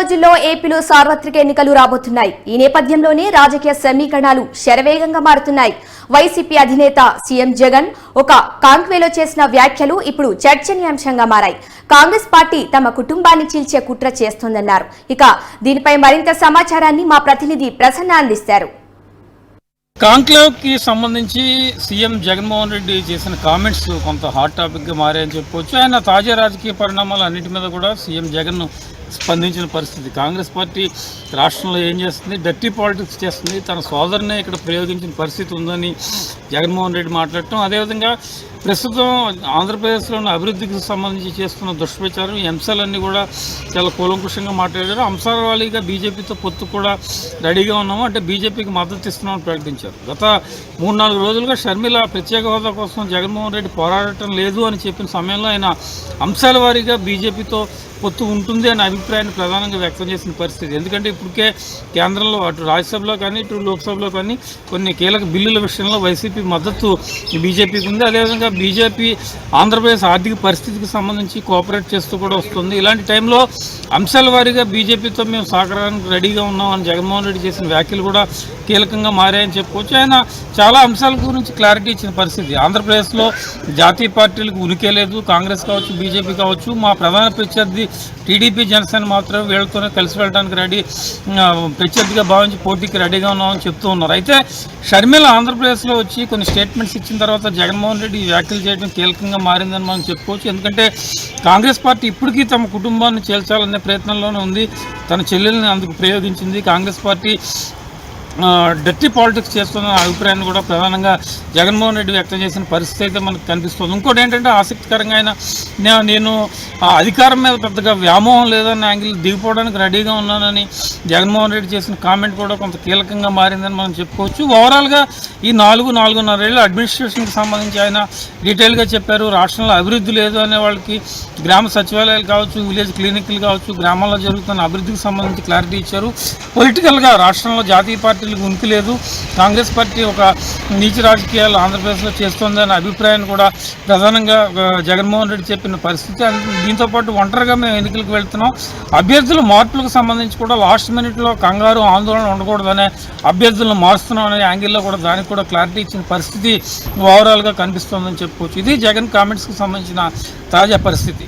రోజుల్లో ఏపీలో సార్వత్రిక ఎన్నికలు రాబోతున్నాయి. ఈ నేపథ్యంలోనే రాజకీయ సమీకరణాలు శరవేగంగా మారుతున్నాయి. వైసీపీ అధినేత సీఎం జగన్ ఒక కాంక్వేలో చేసిన వ్యాఖ్యలు ఇప్పుడు చర్చనీయాంశంగా మారాయి. కాంగ్రెస్ పార్టీ తమ కుటుంబాన్ని చీల్చే కుట్ర చేస్తోందన్నారు. ఇక దీనిపై మరింత సమాచారాన్ని మా ప్రతినిధి ప్రసన్న అందిస్తారు. కాంక్లేవ్ కి సంబంధించి సీఎం జగన్మోహన్ రెడ్డి చేసిన కామెంట్స్ కొంత హాట్ టాపిక్ గా మారాయని చెప్పుకోవచ్చు. ఆయన తాజా రాజకీయ పరిణామాలు అన్నిటి మీద కూడా సీఎం జగన్ స్పందించిన పరిస్థితి. కాంగ్రెస్ పార్టీ రాష్ట్రంలో ఏం చేస్తుంది, డర్టీ పాలిటిక్స్ చేస్తుంది, తన సోదరునే ఇక్కడ ప్రయోగించిన పరిస్థితి ఉందని జగన్మోహన్ రెడ్డి మాట్లాడటం, అదేవిధంగా ప్రస్తుతం ఆంధ్రప్రదేశ్లోని అభివృద్ధికి సంబంధించి చేస్తున్న దుష్ప్రచారం, ఈ అంశాలన్నీ కూడా చాలా కూలంకుషంగా మాట్లాడారు. అంశాల వారీగా బీజేపీతో పొత్తు కూడా రెడీగా ఉన్నాము, అంటే బీజేపీకి మద్దతు ఇస్తున్నామని ప్రకటించారు. గత 3-4 రోజులుగా షర్మిల ప్రత్యేక హోదా కోసం జగన్మోహన్ రెడ్డి పోరాడటం లేదు అని చెప్పిన సమయంలో ఆయన అంశాల వారీగా బీజేపీతో పొత్తు ఉంటుంది అనే అభిప్రాయాన్ని ప్రధానంగా వ్యక్తం చేసిన పరిస్థితి. ఎందుకంటే ఇప్పటికే కేంద్రంలో అటు రాజ్యసభలో కానీ ఇటు లోక్సభలో కానీ కొన్ని కీలక బిల్లుల విషయంలో వైసీపీ మద్దతు బీజేపీకి ఉంది. అదేవిధంగా బీజేపీ ఆంధ్రప్రదేశ్ ఆర్థిక పరిస్థితికి సంబంధించి కోఆపరేట్ చేస్తూ కూడా వస్తుంది. ఇలాంటి టైంలో అంశాల వారీగా బీజేపీతో మేము సహకారానికి రెడీగా ఉన్నామని జగన్మోహన్ రెడ్డి చేసిన వ్యాఖ్యలు కూడా కీలకంగా మారాయని చెప్పుకోవచ్చు. ఆయన చాలా అంశాల గురించి క్లారిటీ ఇచ్చిన పరిస్థితి. ఆంధ్రప్రదేశ్లో జాతీయ పార్టీలకు ఉనికి లేదు, కాంగ్రెస్ కావచ్చు బీజేపీ కావచ్చు, మా ప్రధాన ప్రత్యర్థి టీడీపీ జనసేన మాత్రమే వీళ్ళతోనే కలిసి వెళ్ళడానికి రెడీ, ప్రత్యర్థిగా భావించి పోటీకి రెడీగా ఉన్నామని చెప్తూ ఉన్నారు. అయితే షర్మిల ఆంధ్రప్రదేశ్లో వచ్చి కొన్ని స్టేట్మెంట్స్ ఇచ్చిన తర్వాత జగన్మోహన్ రెడ్డి వ్యాఖ్యలు చేయడం కీలకంగా మారిందని మనం చెప్పుకోవచ్చు. ఎందుకంటే కాంగ్రెస్ పార్టీ ఇప్పటికీ తమ కుటుంబాన్ని చేల్చాలనే ప్రయత్నంలోనే ఉంది. తన చెల్లెల్ని అందుకు ప్రయోగించింది. కాంగ్రెస్ పార్టీ డర్టీ పాలిటిక్స్ చేస్తున్న అభిప్రాయాన్ని కూడా ప్రధానంగా జగన్మోహన్ రెడ్డి వ్యక్తం చేసిన పరిస్థితి అయితే మనకు కనిపిస్తుంది. ఇంకోటి ఏంటంటే ఆసక్తికరంగా నేను అధికారం మీద పెద్దగా వ్యామోహం లేదన్న యాంగిల్ దిగిపోవడానికి రెడీగా ఉన్నానని జగన్మోహన్ రెడ్డి చేసిన కామెంట్ కూడా కొంత కీలకంగా మారిందని మనం చెప్పుకోవచ్చు. ఓవరాల్గా ఈ 4-4.5 ఏళ్ళ అడ్మినిస్ట్రేషన్కి సంబంధించి ఆయన డీటెయిల్గా చెప్పారు. రాష్ట్రంలో అభివృద్ధి లేదు అనే వాళ్ళకి గ్రామ సచివాలయాలు కావచ్చు, విలేజ్ క్లినిక్లు కావచ్చు, గ్రామాల్లో జరుగుతున్న అభివృద్ధికి సంబంధించి క్లారిటీ ఇచ్చారు. పొలిటికల్గా రాష్ట్రంలో జాతీయ పార్టీలకు ఉనికి లేదు, కాంగ్రెస్ పార్టీ ఒక నీచ రాజకీయాలు ఆంధ్రప్రదేశ్లో చేస్తోందనే అభిప్రాయాన్ని కూడా ప్రధానంగా జగన్మోహన్ రెడ్డి చెప్పిన పరిస్థితి. దీంతోపాటు ఒంటరిగా మేము ఎన్నికలకు వెళ్తున్నాం, అభ్యర్థుల మార్పులకు సంబంధించి కూడా లాస్ట్ మినిట్లో కంగారు ఆందోళన ఉండకూడదనే అభ్యర్థులను మారుస్తున్నాం అనే యాంగిల్లో కూడా దానికి కూడా క్లారిటీ ఇచ్చిన పరిస్థితి ఓవరాల్గా కనిపిస్తోందని చెప్పుకోవచ్చు. ఇది జగన్ కామెంట్స్కి సంబంధించిన తాజా పరిస్థితి.